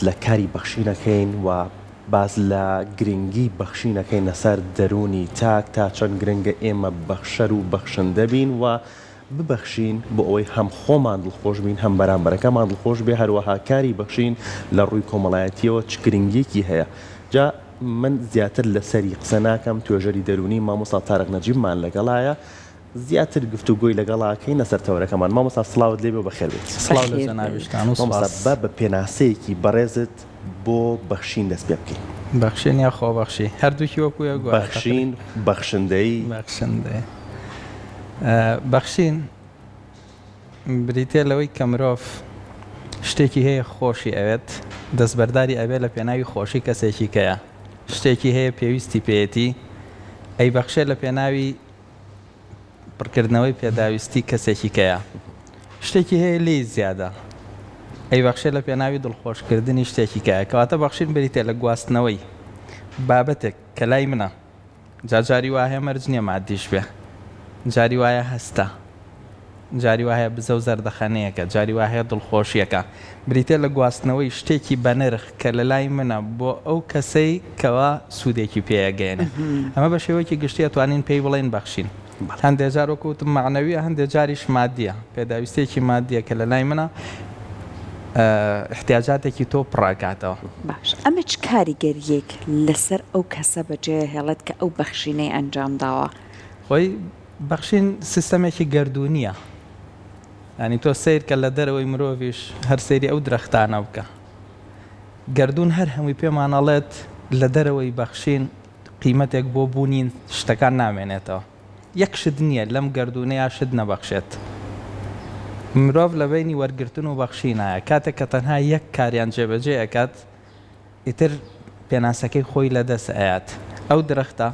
باز لە کاری بەخشینەکەین و باز لە گرنگی بەخشینەکەین لەسەر دەرونی تاک تا چەند گرنگە ئێمە بەخشەر و بەخشندە بین و ببەخشین بۆ ئەوەی هەم خۆمان دڵخۆش بین هەم بەرامبەرەکەمان دڵخۆش بێ هەروەها کاری بەخشین لە ڕووی کۆمەڵایەتیەوە چ گرنگیەکی هەیە. جا من زیاتر لەسەری قسە ناکەم توێژەری دەرونی مامۆستا تارق نەجیبمان لەگەڵایە زیاتر گفتوگۆی لەگەڵاکەی نەسەر تەورەکەمان. مامۆستا سڵاوت لێ بێ بەخێر بێت. سڵاو لە جەنابیشتان و سپاس. بە پێناسەیەکی بەڕێزت بۆ بەخشین دەست پێ بکەین. بەخشین یا خۆبەخشی هەردووکی وەکو یەک بەخشین بەخشندەی بەخشین بریتێ لەوەی کە مرۆڤ شتێکی هەیە خۆشی ئەوێت دەستبەرداری ئەوێ لە پێناوی خۆشی کەسێکی کەیە شتێکی هەیە پێویستی پێێتی ئەی بەخشێ لە پێناوی پڕکردنەوەی پێداویستی کەسێکی کەیە شتێکی هەیە لی زیادە ئەی بەخشێ لە پێناوی دڵخۆشکردنی شتێکی کەیە کەواتە بەخشین بریتێ لە گواستنەوەی بابەتێک کە لای منە جاری وایە مەرج نییە مادیش بێ جاری وایە هەستە جاری وایە بزە و زەردەخەنەیەکە جاری وایە دڵخۆشیەکە بریتێ لە گواستنەوەی شتێکی بەنرخ کە لە لای منە بۆ ئەو کەسەی کەوا سوودێکی پێیەگەێنێ ئەمە بە شێوەیەکی گشتی ئەتوانین پێی بڵێن بەخشین هەندێک جار وەکوتم معنەویە هەندێک جاریش مادیە پێداویستێکی مادیە کە لە لای منە احتیاجاتێکی تۆ پڕاکاتەوە. باش ئەمە چ کاریگەریەک لەسەر ئەو کەسە بەجێ هێڵێت کە ئەو بەخشینەی ئەنجام داوە؟ خۆی بەخشین سیستەمێکی گەردوونیە ینی تۆ سیر کە لە دەرەوەی مرۆڤیش هەر سەیری ئەو درەختانە بکە گەردوون هەر هەمووی پێمانەڵێت لە دەرەوەی بەخشین قیمەتێک بۆ بوونین شتەکان نامێنێتەوە یەک شت نییە لەم گەردوونەیە شت نەبەخشێت مرۆڤ لە بینی وەرگرتن و بەخشینایە کاتێک کە تەنها یەک کاریان جێبەجێ ئەکات ئیتر پێناسەکەی خۆی لەدەست ئەیات ئەو درەختە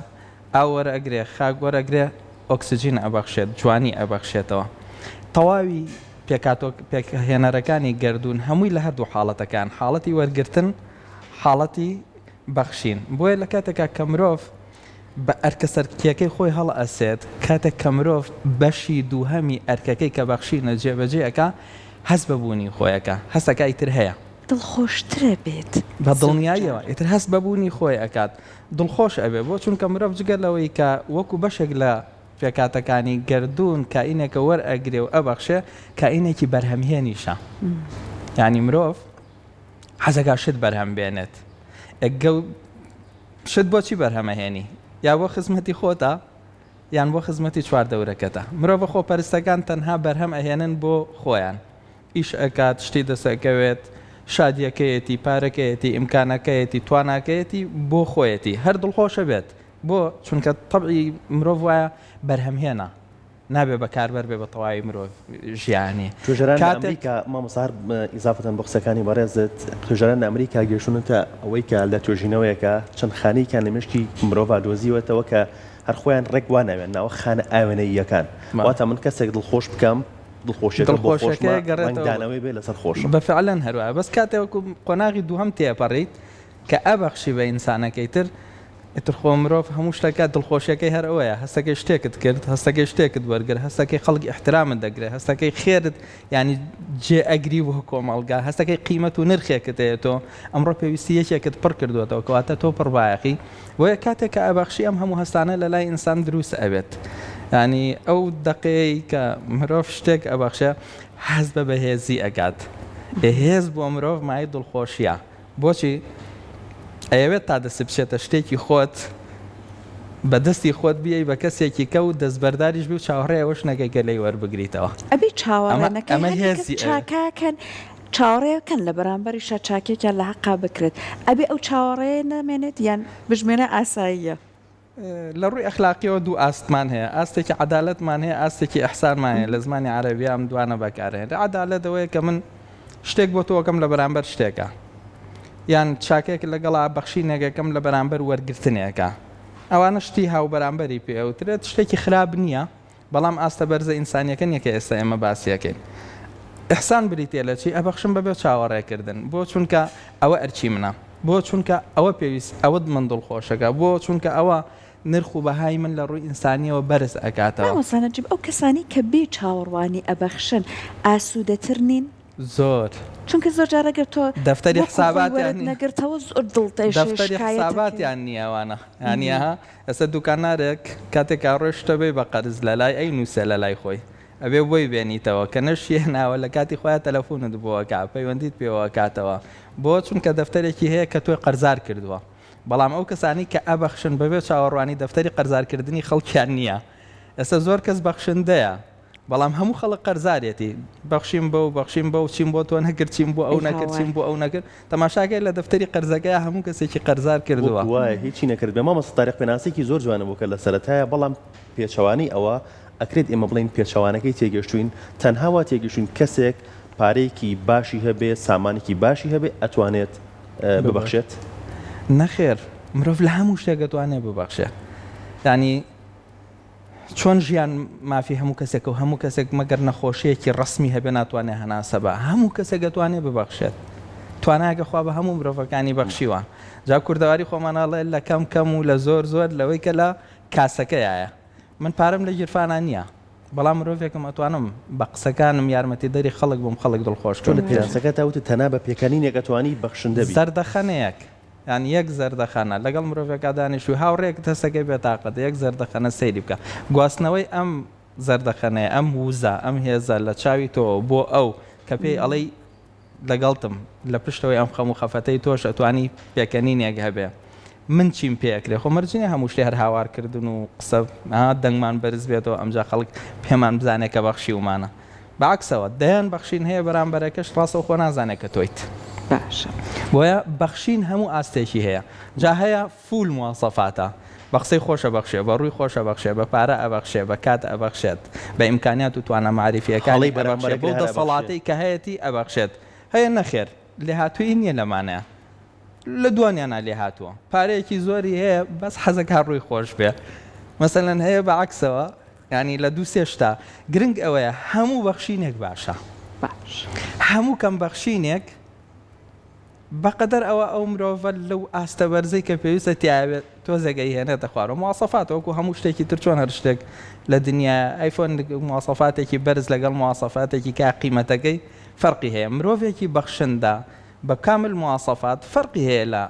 ئاو وەرەگرێ خاک وەرەگرێ ئۆکسجین ئەبەخشێت جوانی ئەبەخشێتەوە تەواوی پێکهێنەرەکانی گەردوون هەمووی لە هەردوو حاڵەتەکان حاڵەتی وەرگرتن حاڵەتی بەخشین بۆیە لە کاتێکا کە مرۆڤ بە ئەرکە سەرکیەکەی خۆی هەڵ ئەسێت کاتێک کە مرۆڤ بەشی دووهەمی ئەرکەکەی کە بەخشینە جێبەجێەکە هەست بەبوونی خۆیەکە هەستەکە ئیتر هەیە دڵخۆشترە بێت بە دڵنیاییەوە ئیتر هەست بەبوونی خۆی ئەکات دڵخۆش ئەبێ بۆ چونکە مرۆڤ جگەر لەوەی کە وەکو بەشێک لە پێکاتەکانی گەردوون کائینێکە وەرئەگرێ و ئەبەخشێ کائینێکی بەرهەمهێنیشە یعنی مرۆڤ حەزەکە شت بەرهەم بێنێت ئەگە شت بۆچی بەرهەمەهێنی یا بۆ خزمەتی خۆتە یان بۆ خزمەتی چواردەورەکەتە مرۆڤ خۆپەرستەکان تەنها بەرهەم ئەهێنن بۆ خۆیان ئیش ئەکات شتی دەسەکەوێت شادیەکەیەتی پارەکەیەتی ئیمکانەکەیەتی تواناکەیەتی بۆ خۆیەتی هەر دڵخۆشە بێت بۆ چونکە تەبعی مرۆڤ وایە بەرهەمهێنە نابێ بەکاربەر بێ بە تەواوی مرۆڤ ژیانی توێژەران ئەمریکا مامۆستا ئیزافەتەن بە قسەکانی بەڕێزت توێژەران ئەمریکا گەیشتونەتە ئەوەی کە لە توێژینەوەیەکە چەند خانەیەکیان لە مشکی مرۆڤ دۆزیوەتەوە کە هەر خۆیان ڕێک وانەوێن ناوە خانە ئاوێنەیەکان واتە من کەسێک دڵخۆش بکەم دڵخۆشەکەدانەوەی بێ لەسەر خۆش بەفعلەن هەروە بەس کاتێوەکو قۆناغی دووهەم تێپەڕیت کە ئەبەخشی بە ئینسانەکەی تر ئیتر خۆ مرۆڤ هەموو شتەکە دڵخۆشیەکەی هەر ئەوەیە هەستەکەی شتێکت کرد هەستەکەی شتێکت وەرگر هەستەکەی خەڵکی احترامت دەگرێت هەستەکەی خێرت ینی جێ ئەگری وە کۆمەڵگا هەستەکەی قیمەت و نرخێکت هەیە تۆ ئەمڕۆ پێویستی یەکێکت پڕ کردوێتەوە کەواتە تۆ پڕبایەقی وەیە کاتێک کە ئەبەخشی ئەم هەموو هەستانە لە لای ئینسان دروست ئەبێت ینی ئەو دقەیەی کە مرۆڤ شتێک ئەبەخشە حەز بە بەهێزی ئەکات هێز بۆ مرۆڤ مای دڵخۆشیە بۆچی ئەوێت تا دەست بچێتە شتێکی خۆت بەدەستی خۆت بیەی بە کەسێکی کە و دەستبەرداریش بی و چاوەڕێەوەش نەگەی گەلەی وەربگریتەوە ئەبی چاوەڕێنەکە چاکاکەن چاوەڕێەکەن لە بەرامبەری شەچاکێکیان لە حەقا بکرێت ئەبێ ئەو چاوەڕێ نامێنێت یان بژمێنە ئاساییە لە ڕووی ئەخلاقیەوە دوو ئاستمان هەیە ئاستێکی عەدالەتمان هەیە ئاستێکی ئیحسانمان هەیە لە زمانی عەرەبی ئەم دوانە بەکارهێنرا عەدالەتەوەیە کە من شتێک بۆ تۆکەم لە بەرامبەر شتێکە یان چاکێک لەگەڵا بەخشینێکەکەم لە بەرامبەر وەرگرتنێکە ئەوانە شتی هاو بەرامبەری پێوترێت شتێکی خراپ نییە بەڵام ئاستە بەرزە ئینسانیەکەن یەکە ئێستا ئێمە باسیەکەین ئیحسان بریتێ لە چی ئەبەخشم بەبێ چاوەڕێکردن بۆ چونکە ئەوە ئەرچی منە بۆ چونکە ئەوە پێویست ئەوە من دڵخۆشەکە بۆ چونکە ئەوە نرخ و بەهای من لە ڕووی ئینسانیەوە بەرز ئەکاتەوە مامۆستا نەجیب ئەو کەسانی کە بێ چاوەڕوانی ئەبەخشن ئاسوودەتر نین زۆر چونکە زۆر جارەگەر تۆ دەفتەری حساباتیان نەگرتەوە زۆر دڵتەی دەفتەری حساباتیان نییەوانە یانیها ئەستا دوکانارێک کاتێک ڕۆشتە بێ بە قەرز لە لای ئەی نووسە لە لای خۆی ئەبێ بۆی بێنیتەوە کە نەشیە ناوە لە کاتی خۆیان تەلەفۆنت بۆەکە پەیوەندیت پێوە کاتەوە بۆ چونکە دەفتەرێکی هەیە کە تۆی قەرزار کردووە بەڵام ئەو کەسانی کە ئەبەخشن بەبێ چاوەڕوانی دەفتەری قەرزارکردنی خەڵکیان نییە ئێستا زۆر کەس بەخشندەیە بەڵام هەموو خەڵک قەرزارێتی بەخشیم بە و بەخشیم بە و چیم بۆ تۆ نەکرد چیم بۆ ئەو نەکرد چیم بۆ ئەو نەکرد تەماشاگەی لە دەفتەری قەرزەکەی هەموو کەسێکی قەرزار کردووە وایە هیچی نەکرد بە مامۆستا تاریخ پێناسێکی زۆر جوانە بوو کە لە سەرەتایە بەڵام پێچەوانی ئەوە ئەکرێت ئێمە بڵین پێچەوانەکەی تێگەشتوین تەنهاوا تێگەشتوین کەسێک پارەیەکی باشی هەبێ سامانێکی باشی هەبێ ئەتوانێت ببەخشێت نەخێر مرۆڤ لە هەموو شتێک دەتوانێت ببەخشێت ینی چۆن ژیان مافی هەموو کەسێک و هەموو کەسێک مەگەر نەخۆشیەکی ڕسمی هەبێ ناتوانێت هەناسە بە هەموو کەسێک دەتوانێت ببەخشێت تواناگە خوا بە هەموو مرۆڤەکانی بەخشیوە جا کوردەواری خۆماناڵێ لە کەم و لە زۆر لەوەی کە لە کاسەکەیایە من پارەم لە گیرفانان نییە بەڵام مرۆڤێکم ئەتوانم بە قسەکانم یارمەتی دەری خەڵک بم خەڵک دڵخۆش لە پیرانسەکە تاوتە تەنا بە پێکەنینێک ئەتوانی بەخشندەبی زەردەخەنەیەک یان یەک زەردەخەنە لەگەڵ مرۆڤێکا دانیشتووی هاوڕێک دەستەکەی بێتاقەت یەک زەردەخەنە سەیری بکە گواستنەوەی ئەم زەردەخەنەیە ئەم ووزە ئەم هێزە لە چاوی تۆ بۆ ئەو کە پێی ئەڵەی لەگەڵتم لە پشتەوەی ئەم خەموو خەفەتەی تۆش ئەتوانی پێکەنینێک هەبێ من چیم پێکرێ خۆ مەرجینە هەموو شتێ هەر هاوارکردن و قسە دەنگمان بەرز بێتەوە ئەمجا خەڵک پێمان بزانێت کە بەخشی ومانە بەعکسەوە دەیان بەخشین هەیە بەرامبەرەکەش ڕاستەوە خۆ نازانێت کە تۆیت باشە بۆیە بەخشین هەموو ئاستێکی هەیە جا هەیە فول مواسەفاتە بە قسەی خۆشە بەخشێ بە ڕووی خۆشە بەخشێ بە پارە ئەبەخشێ بە کات ئەبەخشێت بە ئیمکانیات و توانە معریفیەکانی بەرامبەر بۆ دەسەڵاتەی کە هەیەی ئەبەخشێت هەیە نەخێر لێ هاتووی نییە لەمانەیە لە دوانیانە لێ هاتووە پارەیەکی زۆری هەیە بەس حەزەکە ڕووی خۆش بێ مەسەلەن هەیە بەعکسەوە ینی لە دوو سێشتا گرنگ ئەوەیە هەموو بەخشینێک باشە هەموو کەم بەخشینێک بەقەدەر ئەو مرۆڤە لەو ئاستە بەرزەی کە پێویستە تیاوێت تۆزێگەی هێنێتە خوارەوە مواسەفات وەکو هەموو شتێکی تر چۆن هەر شتێک لە دنیا ئایفۆن مواسەفاتێکی بەرز لەگەڵ مواسەفاتێکی کا قیمەتەکەی فەرقی هەیە مرۆڤێکی بەخشندا بە کامل مواسەفات فەرقی هەیە لە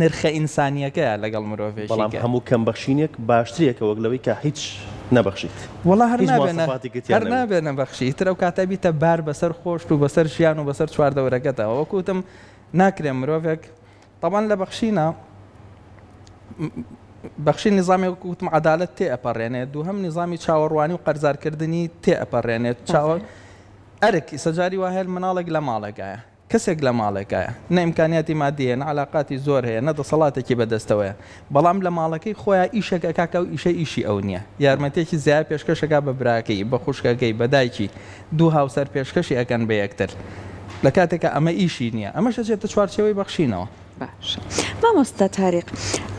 نرخە ئینسانیەکەیە لەگەڵ مرۆڤێکی بەڵام هەموو کەم بەخشینێک باشترێکە وەک لەوەی کە هیچ نەبەخشیت وڵا هەر نابێنە بەخشی ترە و کاتە بیتە بار بەسەر خۆشت و بەسەر ژیان و بەسەر چواردەوەرەکەتەوە وەکوتم ناکرێن مرۆڤێک طبعاً لە بەخشی نظامی وەکوتم عەدالەت تێ ئەپەڕێنێت دووهەم نظامی چاوەڕوانی و قەرزارکردنی تێ ئەپەڕێنێت چاوە ئەرێکی سەجاری وا هەیە مناڵێک لە ماڵێکایە کەسێک لە ماڵێکایە نە ئیمکانیاتی مادیە نە عەلاقاتی زۆر هەیە نە دەسەڵاتێکی بەدەستەوەیە بەڵام لە ماڵەکەی خۆیان ئیشێکە کاکە و ئیشی ئەو نییە یارمەتێکی زیاد پێشکەشەکە بە براکەی بە خوشکەکەی بە دایکی دوو هاوسەر پێشکەشی ئەکەن بە یەکتر لە کاتێکە ئەمە ئیشی نییە ئەمەش دەچێتە چوارچێوەی بەخشینەوە باش مامۆستا تاریق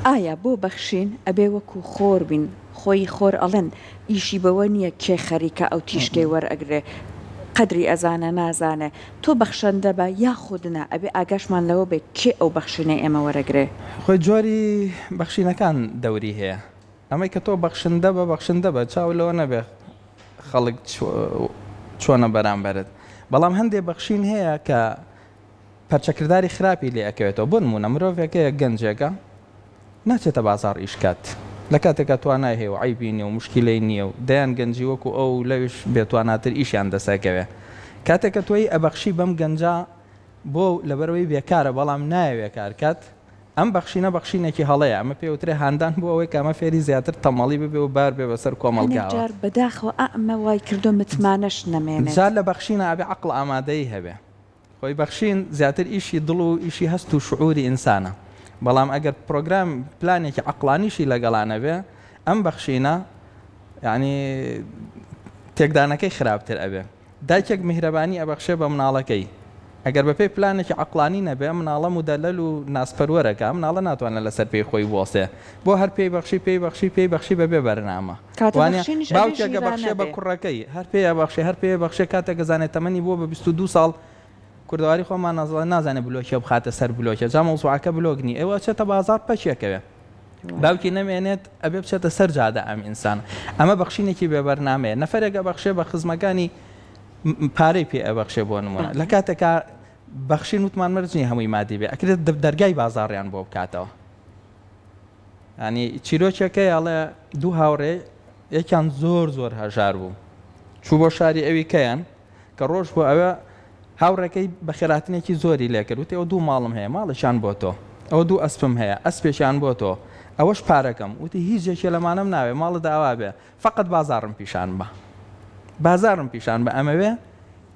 ئایا بۆ بەخشین ئەبێ وەکو خۆر بین خۆی خۆر ئەڵێن ئیشی بەوە نییە کێ خەریکە ئەو تیشکەی وەرئەگرێ قدری ئەزانە نازانێ تۆ بەخشەندە بە یاخودنا ئەبێ ئاگاشمان لەوە بێ کێ ئەو بەخشینەی ئێمە وەرەگرێ خۆی جۆری بەخشینەکان دەوری هەیە ئەمەی کە تۆ بەخشندە بە چاو لەوە نەبێ خەڵک چۆنە بەرامبەرت بەڵام هەندێک بەخشین هەیە کە پەرچەکرداری خراپی لێ ئەکەوێتەوە بۆ نمونە مرۆڤێکەیە گەنجێکە ناچێتە بازار ئیشکات لە کاتێکە توانای هەیە و عیبی نییە و مشکلەی نییە و دەیان گەنجی وەکو ئەو لەویش بێتواناتر ئیشیان دەسەکەوێ کاتێکە تۆی ئەبەخشی بەم گەنجا بۆ لەبەرەوەی بێکارە بەڵام نایەوێ کارکات ئەم بەخشینێکی هەڵەیە ئەمە پێوترێ هاندان بۆ ئەوەی کامە فێری زیاتر تەمەڵی ببێ و بار بێ بەسەر کۆمەڵگاوە جار بەداخەوە ئەمە وای کردو متمانەش نەمێنێت جار لە بەخشینە ئەبێ عەقڵ ئامادەی هەبێ خۆی بەخشین زیاتر ئیشی دڵ و ئیشی هەست و شعوری ئینسانە بەڵام ئەگەر پرۆگرام پلانێکی عەقڵانیشی لەگەڵانە بێ ئەم بەخشینە یعنی تێکدانەکەی خراپتر ئەبێ دایکێک میهرەبانی ئەبەخشێ بە مناڵەکەی ئەگەر بەپێی پلانێکی عەقڵانی نەبێ مناڵە مودەلەل و ناسپەروەرەکە مناڵە ناتوانێت لەسەر پێی خۆی بوەستێ بۆ هەر پێی بەخشی بەبێ بەرنامە باوکێکە بەخشێ بە کوڕەکەی هەر پێی بەخشێ کاتێک گەزانێت تەمەنی بۆ بە 22 ساڵ کوردەواری خۆمان نازانێت بلۆکێ بخاتە سەر بلۆکە جا مەوزوعەکە بلۆگنی ئێوە چێتە بازار پەچێکەوێ باوکی نەمێنێت ئەبێ بچێتە سەر جادە ئەم ئینسان ئەمە بەخشینێکی بێبەرنامەیە نەفەرێکە بەخشێ بە خزمەکانی پارەی پێ ئەبەخشێ بۆ نمونە لە کاتێکا بەخشین وتمان مەرجنی هەمووی مادی بێ ئەکرێت دەرگای بازاڕیان بۆ بکاتەوە ینی چیرۆکێکە ئەڵێ دوو هاوڕێ یەکیان زۆر هەژار بوو چوو بۆ شاری ئەوی کەیان کە ڕۆژ بۆ ئەوە هاوڕێکەی بە خێراتنێکی زۆری لێکرد وتی ئەو دوو ماڵم هەیە ماڵشان بۆ تۆ ئەو دوو ئەسپم هەیە ئەسپێکیان بۆ تۆ ئەوەش پارەکەم وتی هیچ جێکی لەمانم ناوێ ماڵە داوا بێ فقط بازارم پیشان بە ئەمەوێ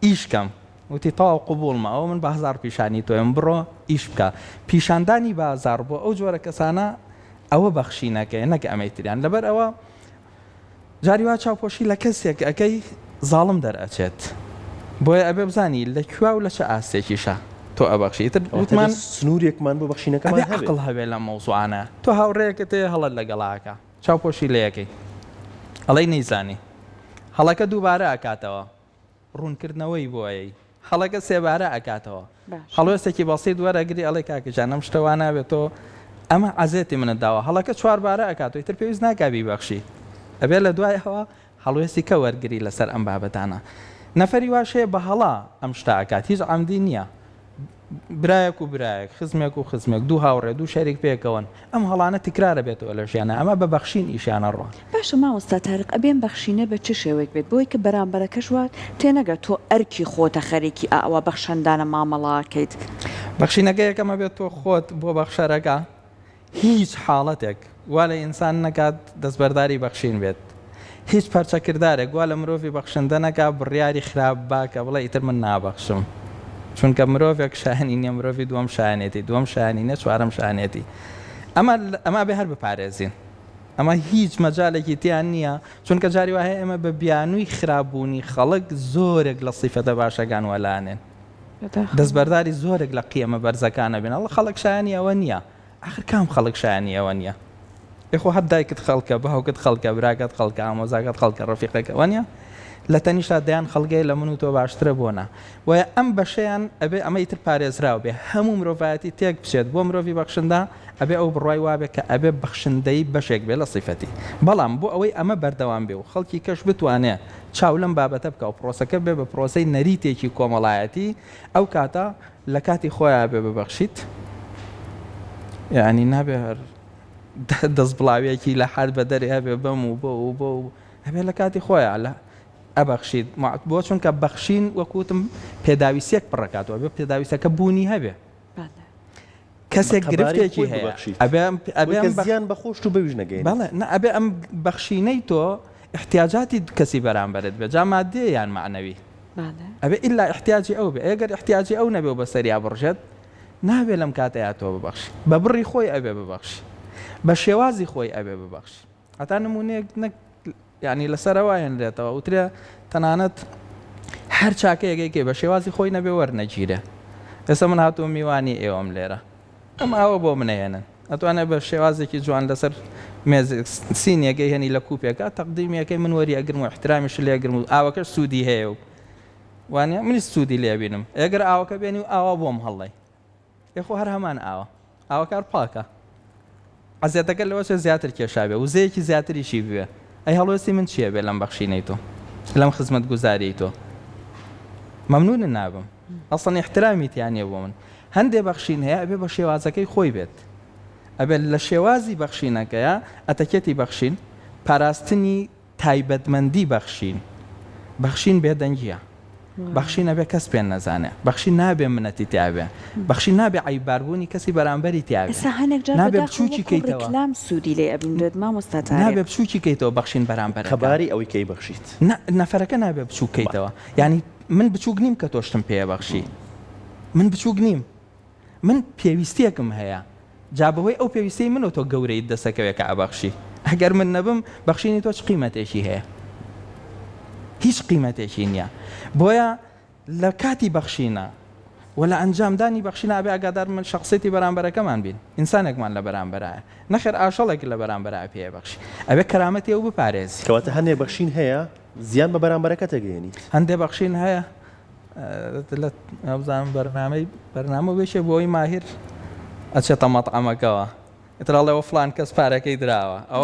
ئیشکەم وتی تەواو قبوڵمە ئەو من بازار پیشانی تۆم بڕۆ ئیش بکە پیشاندانی بازار بۆ ئەو جۆرە کەسانە ئەوە بەخشینەکەی نەک ئەمەیتریان لەبەر ئەوە جاری وا چاوپۆشی لە کەسێک ئەەکەی زاڵم دەرئەچێت بۆیە ئەبێ بزانی لە کووا و لە چه ئاسێکیشە تۆ ئەبەخشی تر وتمان سنوورێکمان بۆ بەخشینەکەمان عقڵ هەبێ لە مەوزوعانە تۆ هاوڕێیەکە تێ هەڵت لەگەڵاکە چاوپۆشی لە یەکەی هەڵەی نەیزانی هەڵەکە دووبارە ئەکاتەوە ڕوونکردنەوەی بۆیەی هەڵەکە سێبارە ئەکاتەوە هەڵوێستێکی بەسیط وەرەگری ئەڵێ کاکەجان ئەم شتەوە نابێت تۆ ئەمە عەزێتی منت داوە هەڵەکە چواربارە ئەکاتەوە تر پێویست ناکابی بەخشی ئەبێ لە دوایەوە هەڵوێستی کە وەرگری لەسەر ئەم بابەتانە نەفەری واشەیە بە هەڵا ئەم شتە ئەکات هیچ عەمدی نییە برایەک و برایەک خزمێک و خزمێک دوو هاوڕێ دوو شەریک پێکەوەن ئەم هەڵانە تکرارە بێتەوە لە ژیانە ئەمە بە بەخشین ئیشیانە ڕۆن باشە مامۆستا تارق ئەبێن بەخشینە بە چ شێوەیەک بێت بۆی کە بەرامبەرەکەش وات تێنەگە تۆ ئەرکی خۆتە خەریکی ئاوا بەخشەندانە مامەڵاکەیت بەخشینەکە یەکەمە بێت تۆ خۆت بۆ بەخشەرەکە هیچ حاڵەتێک وا لە ئینسان نەکات دەستبەرداری بەخشین بێت هیچ پەرچەکردارێک وا لە مرۆڤی بەخشندە نەکا بڕیاری خراپ باکە بڵێ ئیتر من نابەخشم چونکە مرۆڤێک شایانی نییە مرۆڤی دووەم شایەنێتی دووەم شایانی نە چوارەم شایەنێتی ئەمە بێ هەر بپارێزین ئەمە هیچ مەجالێکی تیان نییە چونکە جاری وایە ئێمە بە بیانووی خراپبوونی خەڵک زۆرێک لە سیفەتە باشەکان وەلانێن دەستبەرداری زۆرێک لە قیەمە بەرزەکانە بێن ئەڵە خەڵک شایانی ئەوە نییە ئاخر کام خەڵک شایانی ئەوە نییە یخۆ هەر دایکت خەڵکە باوکت خەڵکە براکەت خەڵکە ئامۆزاکەت خەڵکە ڕەفیقەکەوە نییە لە تەنیشتا دەیان خەڵگەی لە من و تۆ باشترە بۆنە وایە ئەم بەشەیان ئەبێ ئەمەی تر پارێزراو بێ هەموو مرۆڤایەتی تێک بچێت بۆ مرۆڤی بەخشندا ئەبێ ئەو بڕای وابێ کە ئەبێ بەخشندەی بەشێک بێ لە سیفەتی بەڵام بۆ ئەوەی ئەمە بەردەوام بێ و خەڵکی کەش بتوانێت چاو لەم بابەتە بکە و پرۆسەکە بێ بە پرۆسەی نەریتێکی کۆمەڵایەتی ئەو کاتە لە کاتی خۆیان بێ ببەخشیت یعنی نابێ هەر دەست بڵاویەکی لە حال بە دەرێ هەبێ بەم و بۆ هەبێ لە کاتی خۆیان لە ئەبەخشید بۆ چونکە بەخشین وەکوتم پێداویستێک پڕکاتەوە بێ پێداویستەکە بوونی هەبێ کەسێک گرفتێکی هەیە ئەبێ زیان بەخۆشت و بەویش نەگەین بەڵێ ئەبێ ئەم بەخشینەی تۆ احتیاجاتی کەسی بەرامبەرت بێ جا مادیە یان معنەوی ئەبێ ئیلا احتیاجی ئەو بێ ئەگەر احتیاجی ئەو نەبێ و بەسەریا بڕژێت نابێ لەم کاتەیە تۆ ببەخشی بە بڕی خۆی ئەبێ ببەخشی بە شێوازی خۆی ئەبێ ببەخشی هەتا نمونەیەک یعنی لەسەرەوەیان لێتەوە وترێ تەنانەت هەر چاکەیەکێکی بە شێوازی خۆی نەبێ وەرنەگیرێ ئێستا من هاتووە میوانی ئێوەم لێرە ئەم ئاوە بۆ منەیەنن ئەتوانێت بە شێوازێکی جوان لەسەر سینیەکەی هەنی لە کوپێکە تەقدیمیەکەی من وەری ئەگرم و احترامیش لێگرم و ئاوەکەش سوودی هەیە و وانە منی سوودی لێبینم ئەگەر ئاوەکە بێنی و ئاوا بۆم هەڵڵێ یخۆ هەر هەمان ئاوەکار پاکە عەزیەتەکە لەوەچە زیاتر کێشابێ و زەیەکی زیاتریشی بوێ ئەی هەڵوێستی من چییە بێ لەم بەخشینەی تۆ لەم خزمەت گوزاری تۆ مەمنونە نابم ئەسڵی احترامیتیانە بۆ من هەندێ بەخشین هەیە ئەبێ بە شێوازەکەی خۆی بێت ئەبێت لە شێوازی بەخشینەکەیە ئەتەکێتی بەخشین پاراستنی تایبەتمەندی بەخشین بێدەنگیە بەخشین نەبێ کەس پێ نەزانێ بەخشین نابێ منەتی تیاابێ بەخشین نابێ عیباربوونی کەسی بەرامبەری تیاابێ نابێ بچووکی کەیتەوە سوودی لێ ئەبینێت مامۆستا نابێ بچووکی کەیتەوە بەخشین بەرامبەر خەباری ئەوەی کەی بەخشیت نەفەرەکە نابێ بچوو کەیتەوە یعنی من بچووک نیم کە تۆشتم پێ بەخشی من بچووک نیم من پێویستیەکم هەیە جابەوەی ئەو پێویستی منەوە تۆ گەورەی دەسەکەوێت کە ئەبەخشی ئەگەر من نەبم بەخشینی تۆ چ قیمەتێکی هەیە هیچ قیمەتێکی نییە بۆیە لە کاتی بەخشینە و لە ئەنجامدانی بەخشینە ئەبێ ئاگادار من شخصیەتی بەرامبەرەکەمان بین ئینسانێکمان لە بەرامبەرایە نەخێر ئاشەڵێک لە بەرامبەرای پێ بەخشی ئەبێ کەرامەتی ئەو بپارێزی کەواتە هەندێک بەخشین هەیە زیان بە بەرامبەرەکە تەگەێنی هەندێک بەخشین هەیە بزانم بەرنامە بێشێ بۆی ماهیر ئەچێتە مەطعەمەکەوە ئێتراڵەوە فلان کەس پارەکەی دراوە ئەو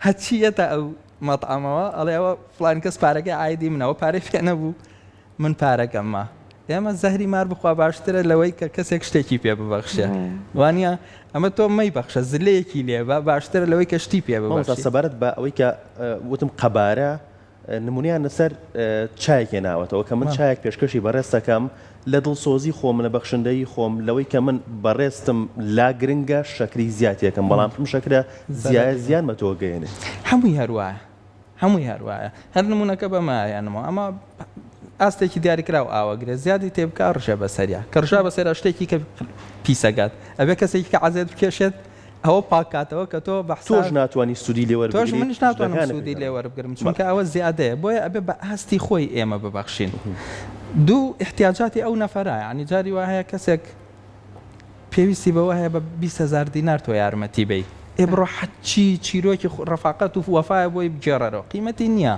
هەچیەتە ئەو مەطعەمەوە ئەڵێەوە فلان کەس پارەکەی ئایدی منەوە پارەی پێ نەبوو من پارەکەممە ئێمە زەهری مار بخوا باشترە لەوەی کە کەسێک شتێکی پێ ببەخشێ وانە ئەمە تۆ مەی بەخشە زلەیەکی لێبە باشترە لەوەی کە شتی پێ ببەخشی سەبارەت بە ئەوەی کە وتم قەبارە نمونیان لەسەر چایەک هێناوەتەوە کە من چایەک پێشکەشی بەڕێز دەکەم لە دڵسۆزی خۆم لە بەخشندەی خۆم لەوەی کە من بەڕێستم لا گرنگە شەکری زیاتیەکەم بەڵام پم شەکرە زیان بە تۆ گەێنێ هەمووی هەروایە هەر نمونونەکە بەمایانەوە ئەمە ئاستێکی دیاریکراو ئاوەگرێ زیادی تێبکە ڕژە بەسەریا کە ڕژا بەسەر شتێکی کە پیسەگات ئەبێ کەسێکی کە عەزێت بکێشێت ئەوە پاکاتەوە کە تۆ تۆش ناتوانانی سوودی لێوەربگریت تۆش منش ناتوانم سوودی لێوەربگرم چونکە ئەوە زیادەیە بۆیە ئەبێ بە ئاستی خۆی ئێمە ببەخشین دوو احتیاجاتی ئەو نەفەرە ینی جاری وا هەیە کەسێک پێویستی بەوە هەیە بە 20,000 دینار تۆ یارمەتی بی ئێبڕۆ حەچی چیرۆکی ڕەفاقەت و وەفایە بۆی بگێڕەرەوە قیمەتی نییە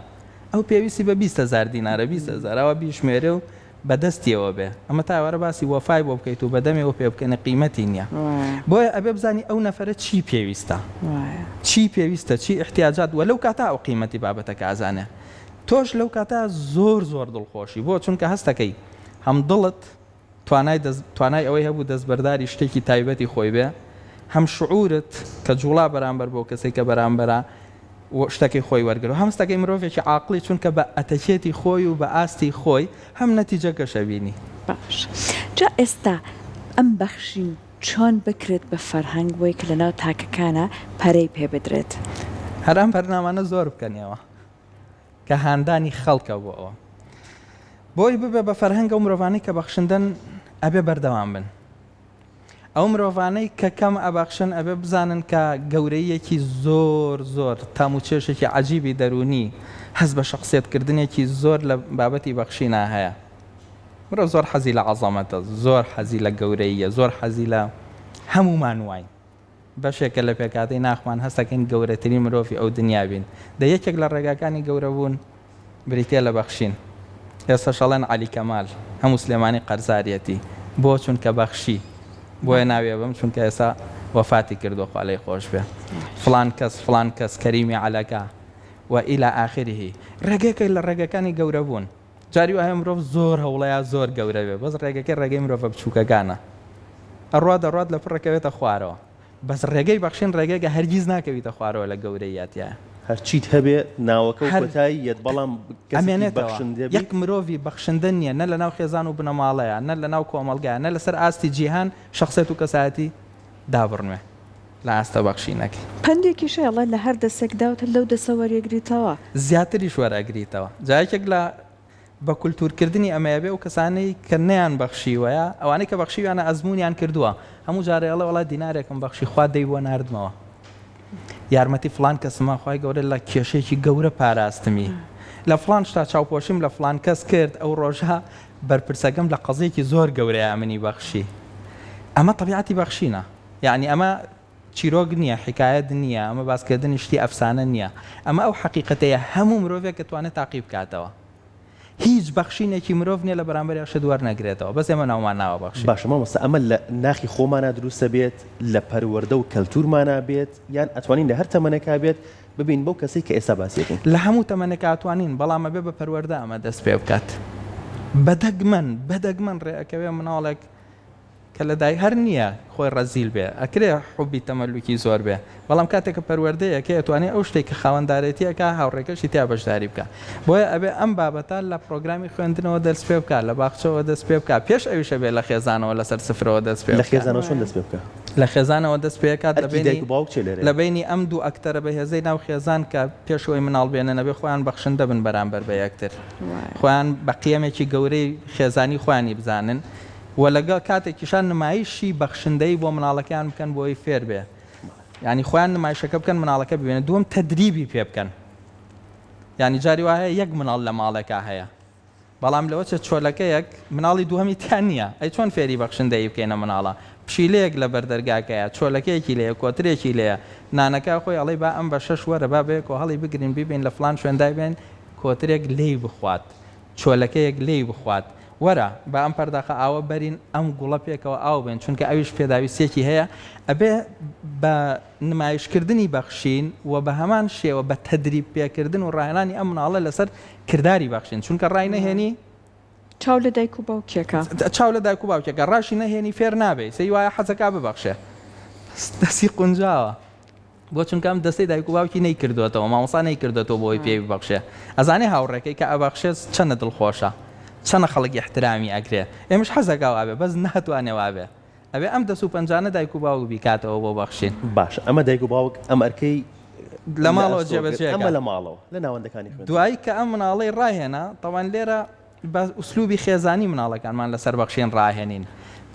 ئەو پێویستی بە 20,000 دینارە 20,000 ئەوە بیشمێرێ و بەدەستیەوە بێ ئەمە تاوەرە باسی وەفای بۆ بکەیت و بەدەمێەوە پێ بکەنە قیمەتی نییە بۆیە ئەبێ بزانی ئەو نەفرە چی پێویستە چی احتیاجات وەلەو کاتا ئەو قیمەتی بابەتەکە ئازانێ تۆش لەو کاتا زۆر دڵخۆشی بۆ چونکە هەستەکەی هەم دڵت توانای ئەوەی هەبوو دەستبەرداری شتێکی تایبەتی خۆی بێ هەم شعورت کە جوڵا بەرامبەر بۆ کەسێک کە بەرامبەرە شتەکەی خۆی وەرگرەوە هەمستەکەی مرۆڤێکی عاقلی چونکە بە ئەتەکێتی خۆی و بە ئاستی خۆی هەم نەتیجەکەشە بینی باش جا ئێستا ئەم بەخشین چۆن بکرێت بە فەرهەنگ بۆی کە لەناو تاکەکانە پەرەی پێ بدرێت هەرام بەرنامانە زۆر بکەنەوە کە هاندانی خەڵکە بۆ ئەوە بۆی ببێ بە فەرهەنگە و مرۆڤانەی کە بەخشندن ئەبێ بەردەوام بن ئەو مرۆڤانەی کە کەم ئەبەخشن ئەبێ بزانن کە گەورەیەکی زۆر تام و چێشێکی عەجیبی دەرونی هەست بە شخصیەتکردنێکی زۆر لە بابەتی بەخشینە هەیە مرۆڤ زۆر حەزی لە عەزەمەتە زۆر حەزی لە گەورەیە زۆر حەزی لە هەمومان وای بەشێکە لە پێکاتەی ناخمان هەستەکەین گەورەترین مرۆڤی ئەو دنیا بین یەکێک لە ڕێگاکانی گەورە بوون بریتێ لە بەخشین ئێستا شەڵێن عەلی کەمال هەموو سلێمانی قەرزاریەتی بۆ چونکە بەخشی بۆیە ناوێ بم چونکە ئێستا وەفاتی کردو خوا لێی خۆش بێ فلان کەس کەریمی عەلەکە و ئیلا ئاخریه ڕێگەکەی لە ڕێگەکانی گەورە بوون جاری وایە مرۆڤ زۆر هەوڵەیە زۆر گەورە بێ بەس ڕێگەکەی ڕێگەی مرۆڤە بچووکەکانە ئەڕوا لە پڕەکەوێتە خوارەوە بەس ڕێگەی بەخشین ڕێگەیەکە هەرگیز ناکەویتە خوارەوە لە گەورەیەتیە هەرچیت هەبێ ناوەکە و کۆتایی یەت بەڵام ئەمێنێتەوە یەک مرۆڤی بەخشندن نییە نە لە ناو خێزان و بنەماڵەیە نە لە ناو کۆمەڵگایە نە لەسەر ئاستی جیهان شخصێت و کەسایەتی دابڕنوێ لە ئاستە بەخشینەکەی پندێکی شێڵە لە هەر دەسێکداوتە لەو دەسە وەرەگریتەوە زیاتریش وەرەگریتەوە جایەکێک لە بە کولتورکردنی ئەمەیە بێ و کەسانەی کە نەیان بەخشیوەیە ئەوانەی کە بەخشیویانە ئەزمونیان کردووە هەموو جارێڵە وڵات دینارێکم بەخشی خوا دەی بۆ ناردمەوە یارمەتی فلان کەسمە خوای گەورە لە کێشێکی گەورە پاراستمی لە فلان شتا چاوپۆشیم لە فلان کەس کرد ئەو ڕۆژە بەرپرسەکەم لە قەزەیەکی زۆر گەورەیە منی بەخشی ئەمە طبیعەتی بەخشینە یعنی ئەمە چیرۆک نییە حکایەت نییە ئەمە باسکردنی شتی ئەفسانە نییە ئەمە ئەو حەقیقەتەیە هەموو مرۆڤێک کە توانێت تاقی بکاتەوە هیچ بەخشینێکی مرۆڤ نییە لە بەرامبەر شت وەرنەگرێتەوە بەس ئێمە ناومان ناوە بەخشی باشە مامۆستا ئەمە لە ناخی خۆمانە دروستە بێت لە پەروەردە و کەلتورمانە بێت یان ئەتوانین لە هەر تەمەنێکا بێت ببین بەو کەسەی کە ئێستا باسیەکەین لە هەموو تەمەنێکا ئەتوانین بەڵام ئەبێ بە پەروەردە ئەمە دەست پێ بکات بەدەگمەن ڕێەکەوێ مناڵێک کە لە دای هەر نییە خۆی ڕەزیل بێ ئەکرێ حوبی تەمەلوکی زۆر بێ بەڵام کاتێککە پەروەردەیە کە ئەتوانێت ئەو شتێک کە خاوەنددارێتیەکە هاوڕێکەشی تیا بەشداری بکە بۆیە ئەبێ ئەم بابەتە لە پرۆگرامی خوێندنەوە دەست پێ بکات لە باخچەوە دەست پێ بکات پێش ئەویشە بێ لە خێزانەوە لەسەر سفرەوە دەست پێ لە خێزانەوە چۆن دەست پێ بکە لە خێزانەوە دەست پێکات لە بینی ئەم دوو ئەکتەرە بەهێزەی ناو خێزان کە پێشەوەی مناڵ بێنە نەبێ خۆیان بەخشندە بن بەرامبەر بە یەکتر خۆیان بە قیەمێکی گەورەی خێزانی خۆیانی بزانن و لەگەڵ کاتێکیشان نمایشی بەخشندەی بۆ مناڵەکان بکەن بۆی فێر بێ ینی خۆیان نمایشەکە بکەن مناڵەکە ببێنە دووەم تەدریبی پێ بکەن ینی جاری وایە یەک مناڵ لە ماڵێکا هەیە بەڵام لەوە چە چۆلەکەیەک مناڵی دووهەمی تیان نییە ئەی چۆن فێری بەخشندەی بکەینە مناڵە پشیلەیەک لە بەردەرگاکەیە چۆلەکەیەکی لەیە کۆترێکی لەیە نانەکە خۆی ئەڵێ با ئەم بە 6 وەرە با بێ کۆ هەڵی بگرین ببین لە فلان شوێندای بێن کۆترێک لێی بخوات چۆلەکەیەک لێی بخوات وەرە بە ئەم پەرداخە ئاوە بەرین ئەم گوڵە پێکەوە ئاو بێن چونکە ئەویش پێداویستێکی هەیە ئەبێ بە نمایشکردنی بەخشین و بە هەمان شێوە بە تەدریب پێکردن و ڕاهێنانی ئەم مناڵە لەسەر کردداری بەخشین چونکە ڕای نەهێنی چاو لە دایک و باوکێکە چاو لە دایک و باوکێکە ڕاشی نەهێنی فێر نابێ سەی وایە حەزەکە ببەخشێ دەستی قونجاوە بۆ چونکە ئەم دەستەی دایک و باوکی نەیکردوێتەوە مامۆستا نەیکردوێتەوە بۆی پێی ببەخشێ ئەزانێ هاوڕێکەکەی کە ئەبەخشێت چەنە دڵخۆشە چەنە خەڵک احترامی ئەکرێ ئێمەش حەزەکە وابێ بەس ناتوانێ وابێ ئەبێ ئەم دەست و پەنجانە دایک و باوک بیکاتەوە بۆ بەخشین باش ئەمە دایک و باوک ئەم ئەرکەی لە ماڵەوە جێبەجێ ئەمە لە ماڵەوە لە ناوەندەکانی خوێن دوایی کە ئەم مناڵەی ڕاهێنا تەوان لێرە ئوسلوبی خێزانی مناڵەکانمان لەسەر بەخشین ڕاهێنین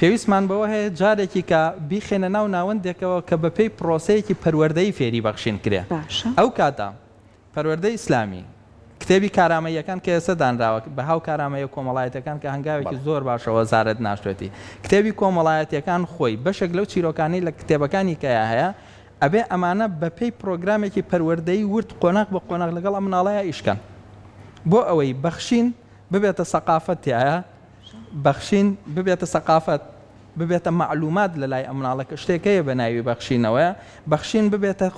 پێویستمان بەوە هەیە جارێکی کە بیخێنە ناو ناوەندێکەوە کە بەپێی پرۆسەیەکی پەروەردەی فێری بەخشین کرێ ئەو کاتە پەروەردەی ئیسلامی کتێبی کارامەیەکان کە ئێستا دانراوە بە هاو کارامەیە کۆمەڵایەتەکان کە هەنگاوێکی زۆر باشەوە زارت ناشتێتی کتێبی کۆمەڵایەتەکان خۆی بەشێک لەو چیرۆکانی لە کتێبەکانی کە هەیە ئەبێ ئەمانە بەپێی پرۆگرامێکی پەروەردەی ورد قۆناغ بە قۆناغ لەگەڵ ئەم مناڵەیە ئیشکەن بۆ ئەوەی بەخشین ببێتە سەقافەتیایە بەخشین ببێتە سەقافەت ببێتە معلومات لە لای ئەم مناڵەکە شتێکەیە بە ناوی بەخشینەوەیە بەخشین ببێتە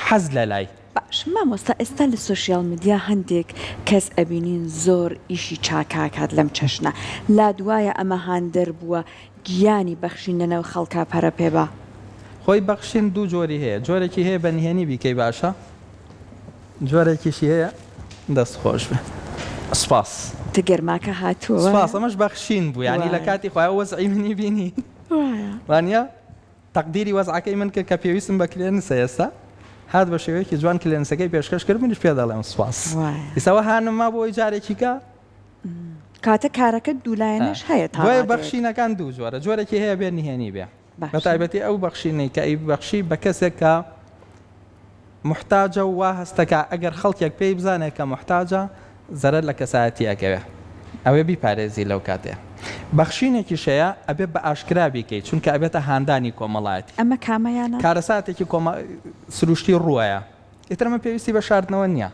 حەز لە لای باش مامۆستا ئێستا لە سوشیال میدیا هەندێک کەس ئەبینین زۆر ئیشی چاکاکات لەم چەشنە لا دوایە ئەمە هاندەر بووە گیانی بەخشینەوە خەڵکا پەرە پێبا خۆی بەخشین دوو جۆری هەیە جۆرێکی هەیە بە نهێنی بیکەی باشە جۆرێکیشی هەیە دەستخۆش بێ سپاس تگەرماکە هاتووە سپاس ئەمەش بەخشین بوو ینی لە کاتی خۆی وەزعی منی بینی وانە تەقدیری وەزعەکەی من کە پێویستم بە کلێنسە ئێستا هات بە شێوەیەکی جوان کلێنسەکەی پێشکەش کرد منیش پێ دەڵێم سپاس ئێساوە هانمما بۆی جارێکیکە کاتە کارەکە دوولایەنش هەیە دوای بەخشینەکان دوو جۆرە جۆرێکی هەیە بێ نهێنی بێ بە تایبەتی ئەو بەخشینەی کە ئەی بەخشی بە کەسێک کە محتاجە و وا هەستەکە ئەگەر خەڵکێک پێی بزانێت کە محتاجە زەرەر لە کەسایەتی ئەکەوێ ئەوێ بیپارێزی لەو کاتێ بەخشینێکی شەیە ئەبێ بە ئاشکرا بیکەیت چونکە ئەبێتە هاندانی کۆمەڵایەتی ئەمە کامەیانە کارەساتێکی سروشتی ڕووایە ئیترمە پێویستی بە شاردنەوە نییە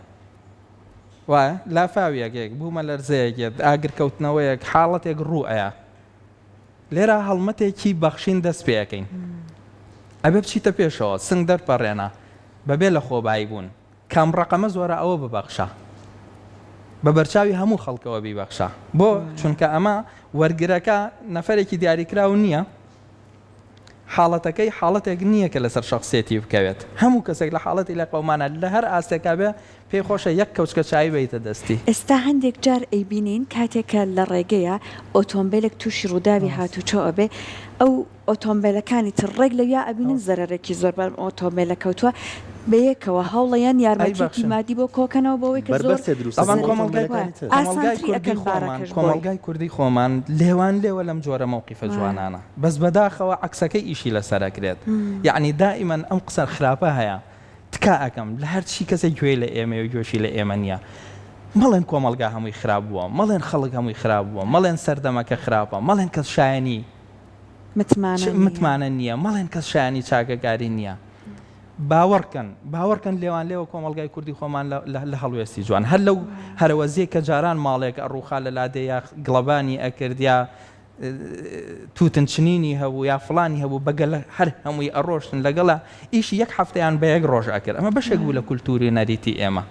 وایە لافاویەکێک بوومە لەرزەیەکێت ئاگرکەوتنەوەیەک حاڵەتێک ڕووەیە لێرە هەڵمەتێکی بەخشین دەست پێەکەین ئەبێ بچیتە پێشەوە سنگ دەرپەڕێنە بەبێ لە خۆبایی بوون کام ڕقەمە زۆرە ئەوە ببەخشە بە بەرچاوی هەموو خەڵکەوە بیبەخشە بۆ چونکە ئەمە وەرگرەکە نەفەرێکی دیاریکراو نییە حاڵەتەکەی حاڵەتێک نییە کە لەسەر شخصێتی بکەوێت هەموو کەسێک لە حاڵەتی لە قەومانە لە هەر ئاستێکا بێ پێی خۆشە یەک کەوچکە چای بیتە دەستی ئێستا هەندێک جار ئەیبینین کاتێکە لە ڕێگەیە ئۆتۆمبیلێک تووشی ڕووداوی هاتوچۆ ئەبێ ئەو ئۆتۆمبیلەکانی تر ڕێک لەویا ئەبینن زەرەرێکی زۆر بەرم ئۆتۆمبیلە کەوتووە بەیەکەوە هەوڵەیان یارمەتیی مادی بۆ کۆکەنەوە بەوەی کە زۆر کۆمەلگای کوردی خۆمان لێوان لێوە لەم جۆرە مووقیفە جوانانە بەس بەداخەوە عکسەکەی ئیشی لەسەرەکرێت یعنی دائیمەن ئەم قسە خراپە هەیە تکا ئەەکەم لە هەرچی کەسێک گوێی لە ئێمە و گوێشی لە ئێمە نییە مەڵێن کۆمەلگا هەمووی خراپ بووە مەڵێن خەڵک هەمووی خراپ بووە مەڵێن سەردەمەکە خراپە مەڵێن کەس شایانی متمانە نییە مەڵێن کەس شایانی چاکەکاری نییە باوەڕکەن لێوان لێوە کۆمەلگای کوردی خۆمان لە هەڵوێستی جوان هەر لەو هەرەوەزیە کە جاران ماڵێک ئەڕووخا لە لادەیە گڵەبانی ئەکردیا تووتنچنینی هەبوو یا فڵانی هەبوو بەگەل هەر هەمووی ئەڕۆشتن لەگەڵە ئیشی یەک هەفتەیان بە یەک ڕۆژ ئەکرد ئەمە بەشێک بوو لە کولتوری نەریتی ئێمە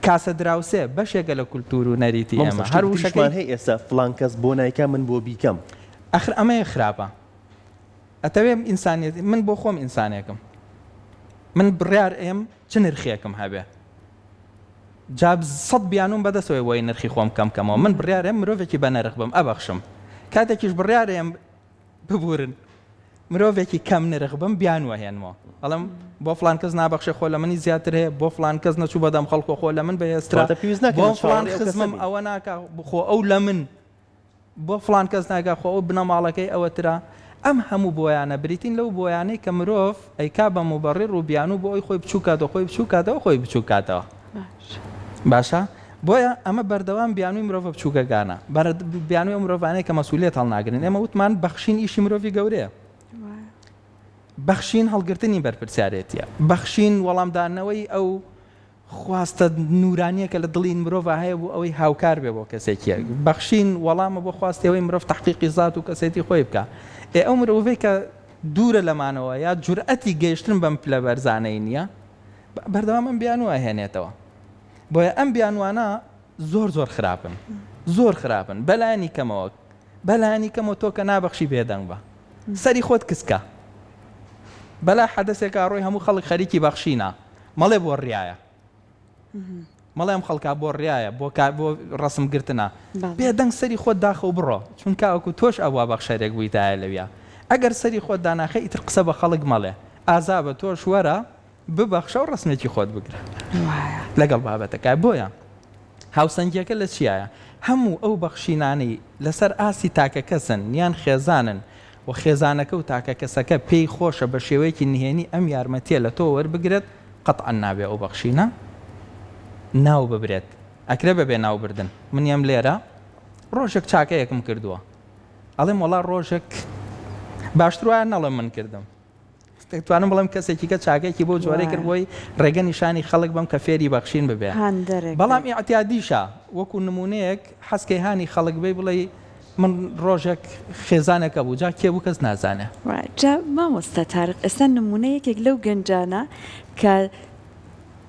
کاسە دراوسێ بەشێکە لە کولتور و نەریتی ئێمە هەر وشەکان هەیە ئێستا فڵان کەس بۆ نایکە من بۆ بیکەم ئەخر ئەمەیە خراپە ئەتەوێم ئینسانیەتی من بۆ خۆم ئینسانێکم من بڕیار ئێم چ نرخێکم هەبێ جاب 100 بیانوم بەدەستەوەی بۆی نرخی خۆم کەمکەمەوە من بڕیارێم مرۆڤێکی بە نرخ بم ئەبەخشم کاتێکیش بڕیارێم ببورن مرۆڤێکی کەم نرخ بم بیانوە هێنمەوە بەڵام بۆ فلان کەس نابەخشێ خۆ لە منی زیاتر هەیە بۆ فلان کەس نەچوو بەدەم خەڵکۆ خۆ لە من بەهێسترا بۆ فلان خزمم ئەوە ناکە بخۆ ئەو لە من بۆ فلان کەس ناگا خۆ ئەو بنە ماڵەکەی ئەوەترا ئەم هەموو بۆیانە بریتین لەو بۆیانەی کە مرۆڤ ئەیکا بە موبەڕێر و بیان و بۆ ئەوی خۆی بچووکاتەوە خۆی بچووکاتەوە خۆی بچووکاتەوە باشە بۆیە ئەمە بەردەوام بیانووی مرۆڤ بچووکەکانە بیانوی مرۆڤانەیە کە مەسئولیت هەڵناگرن ئێمە وتمان بەخشین ئیشی مرۆڤی گەورەیە بەخشین هەڵگرتنی بەرپرسیارەتیە بەخشین وەڵامدانەوەی ئەو خواستە نورانیە کە لە دڵی مرۆڤ هەیە بوو ئەوەی هاوکار بێ بۆ کەسێکیە بەخشین وەڵامە بۆ خواستەوەی مرۆڤ تحقیقی زات و کەسێتی خۆی بکە ئەو مرۆڤەی کە دوورە لەمانەوە یا جورئەتی گەیشتن بەم پلە بەرزانەی نییە بەردەوام ئەم بیانوە هێنێتەوە بۆیە ئەم بیانوانە زۆر خراپن زۆر خراپن بەلایانی کەمەوە تۆ کە نابەخشی بێدەنگ بە سەری خۆت کسکە بەلا حەدەسێکا ڕۆی هەموو خەڵک خەریکی بەخشینە مەڵێ بۆ ڕایە مەڵێم خەڵکا بۆ ڕایە بۆ ڕسمگرتنە بێدەنگ سەری خۆت داخە و بڕۆ چونکە ئەوکو تۆش ئەووا بەخشەرێک بوویتایە لەویا ئەگەر سەری خۆت داناخە ئیتر قسە بە خەڵک مەڵێ ئازا بە تۆش وەرە ببەخشە و ڕسمێکی خۆت بگرە لەگەڵ بابەتەکە بۆیە هاوسەنگیەکە لە چیایە هەموو ئەو بەخشینانەی لەسەر ئاسی تاکە کەسن یان خێزانن و خێزانەکە و تاکە کەسەکە پێی خۆشە بە شێوەیەکی نهێنی ئەم یارمەتیە لە تۆ وەربگرێت قەتعەن نابێ ئەو بەخشینە ناو ببرێت ئەکرێ بەبێ ناوبردن منیەم لێرە ڕۆژێک چاکەیەکم کردووە ئەڵێم وەڵا ڕۆژێک باشتر وایە نەڵێم من کردم توانم بڵێم کەسێکی کە چاکێکی بۆ جۆرەی کرد بۆی ڕێگە نیشانی خەڵک بم کە فێری بەخشین ببێ بەڵام ئیعتیادیشە وەکو نمونەیەک حەسکەی هانی خەڵک بێ بڵێ من ڕۆژێک خێزانێکە بوو جا کێ بوو کەس نازانێ جا مامۆستا تارق ئێستا نمونەیەکێک لەو گەنجانە کە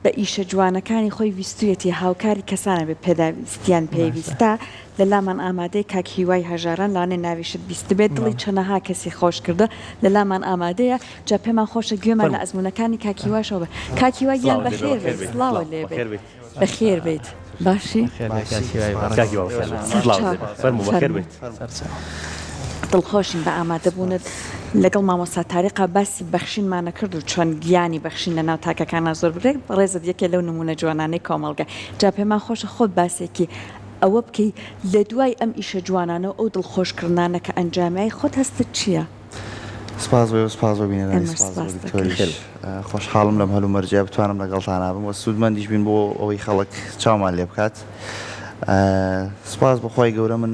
بە ئیشە جوانەکانی خۆی ویستویەتی هاوکاری کەسانە بێ پێداویستیان پێویستە لە لامان ئامادەی کاکیوای هەژاران لاانێ ناویشت بیست بێت دڵی چەنەها کەسی خۆش کردە لە لامان ئامادەیە جا پێمان خۆشە گوێمان لە ئەزمونونەکانی کاکیواشەوە کاکیوای گیان بەخێر بێت سڵاوە لێ بەخێر بێت باشی دڵخۆشین بە ئامادەبوونت لەگەڵ مامۆستا تاریقا باسی بەخشینمانە کرد و چۆن گیانی بەخشین لە ناو تاکەکانە زۆر بڕێک ڕێزت یەکێ لەو نمونە جوانانەی کۆمەڵگە جا پێمان خۆشە خۆت باسێکی ئەوە بکەی لە دوای ئەم ئیشە جوانانە ئەو دڵخۆشکردانە کە ئەنجامی خۆت هەستت چییە؟ سپاس بینێ خۆشحاڵم لەم هەلو مەرجە بتوانم لەگەڵتان نابم و سوودمەندیش بین بۆ ئەوەی خەڵک چاومان لێ بکات سپاس بەخوای گەورە من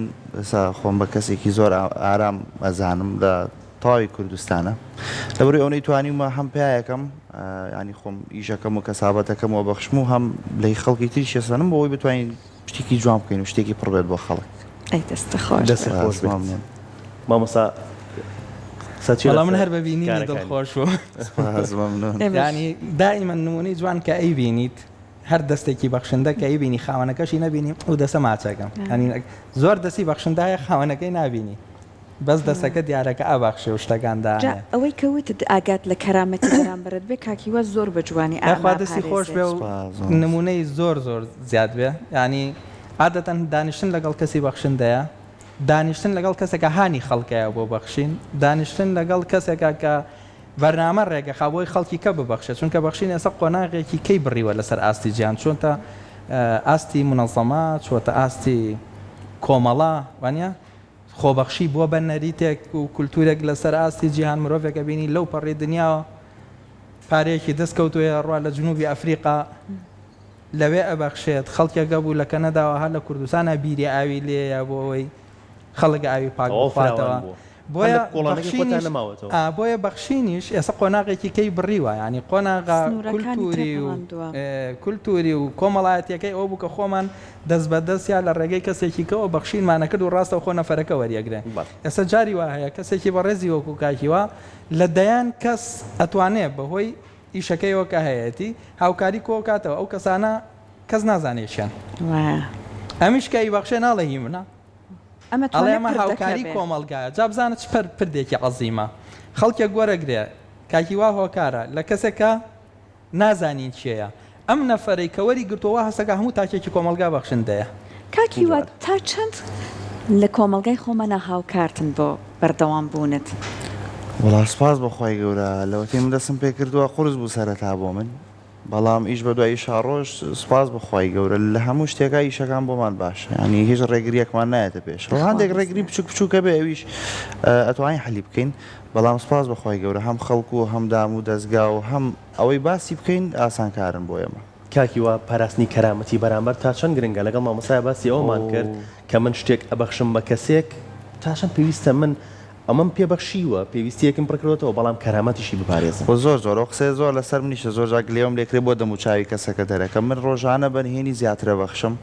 خۆم بە کەسێکی زۆر ئارام ئەزانم لە تەواوی کوردستانە لەبەرەوەی ئەوەی توانیمە هەم پیاەکەم ینی خۆم ئیشەکەم و کەسابەتەکەم و بەخشم و هەم لەی خەڵکی تری شێسەنم بۆەوەی بتوانین شتێکی جوان بکەین و شتێکی پڕبێت بۆ خەڵک دەستە خۆش مامۆستا من هەر ببینی دڵخۆش بوو ینی دائیمە نمونەی جوان کە ئەی بینیت هەر دەستێکی بەخشندە کە ئەی بینی خاوەنەکەشی نبینی و دەسە ماچەکەم ینی زۆر دەستی بەخشندایە خاوەنەکەی نابینی بەس دەسەکە دیارەکە ئاباخشێ و شتەکاندا ئەوەی کەوتت ئاگات لە کەرامەتی بەرامبەرت بێ کاکیوە زۆر بە جوانی ئاخوا دەستی خۆش بێ و نمونەی زۆر زیاد بێ ینی عادەتەن دانیشتن لەگەڵ کەسی بەخشندەیە دانیشتن لەگەڵ کەسێکە هانی خەڵکەیە بۆ بەخشین دانیشتن لەگەڵ کەسێکە کە بەرنامە ڕێگە خابۆی خەڵکی کە ببەخشێت چونکە بەخشین ئێستا قۆناغێکی کەی بڕیوە لەسەر ئاستی گیان چۆنتە ئاستی منەظەما چۆتە ئاستی کۆمەڵا وانە خۆبەخشی بووە بە نەریتێک و کولتورێک لەسەر ئاستی جیهان مرۆڤێکە بینی لەو پەڕی دنیاوە پارەیەکی دەستکەوتووە ڕوا لە جنوبی ئەفریقا لەوێ ئەبەخشێت خەڵکێکە بوو لە کەنەداوە هەر لە کوردستانە بیری ئاوی لێیە بۆ ئەوەی خەڵک ئاوی پاک بخواتەوە بۆیە بەخشینیش ئێستا قۆناغێکی کەی بڕیوە ینی قۆناغا کولتوری و کۆمەڵایەتەکەی ئەو بوو کە خۆمان دەست بەدەستیا لە ڕێگەی کەسێکی کەەوە بەخشینمانە کرد و ڕاستە خۆ نەفەرەکە وەریەگرێن ئێستا جاری وا هەیە کەسێکی بەڕێزی وەکو کاکیوە لە دەیان کەس ئەتوانێت بەهۆی ئیشەکەیەوە کە هەیەی هاوکاری کۆکاتەوە ئەو کەسانە کەس نازانێشیان ئەمیش کە ئیبەخشێ ناڵێ هی منە ئەڵێمە هاوکاری کۆمەڵگایە جا بزانە چ پردێکی عەزیمە خەڵکێک گوەرەگرێ کاکیوا هۆکارە لە کەسێکە نازانین چیەیە ئەم نەفەرەی کە وەری گرتووە هەستەکە هەموو تاکێکی کۆمەلگا بەخشندەیە کاکیوا تا چەند لە کۆمەلگای خۆمانە هاوکارتن بۆ بەردەوام بوونت وڵا سپاس بەخوای گەورە لەوەتی من دەستم پێ کردووە قورس بوو سەرەتا بۆ من بەڵام ئیش بە دوای شاڕۆژ سپاس بەخوای گەورە لە هەموو شتێکە ئیشەکان بۆمان باشە ینی هیچ ڕێگریەکمان نایەتە پێش هەندێک ڕێگری بچووکە بێ ئەویش ئەتوانین حەلی بکەین بەڵام سپاس بەخوای گەورە هەم خەڵکو و هەم دام و دەستگا و هەم ئەوەی باسی بکەین ئاسانکارن بۆ ئێمە کاکیوە پاراستنی کەرامەتی بەرامبەر تا چەند گرنگە لەگەڵ مامۆسای باسی ئەومان کرد کە من شتێک ئەبەخشم بە کەسێک تا چەند پێویستە من ئەمەم پێبەخشیوە پێویستیەکم پڕکردەوە بەڵام کەرامەتیشی بپارێزم بۆ زۆر قسێ زۆر لەسەر منیشە زۆر جاک لێوم لێکرێ بۆ دەموچاوی کەسەکە دەرەکەم من ڕۆژانە بەنهێنی زیاترە بەخشم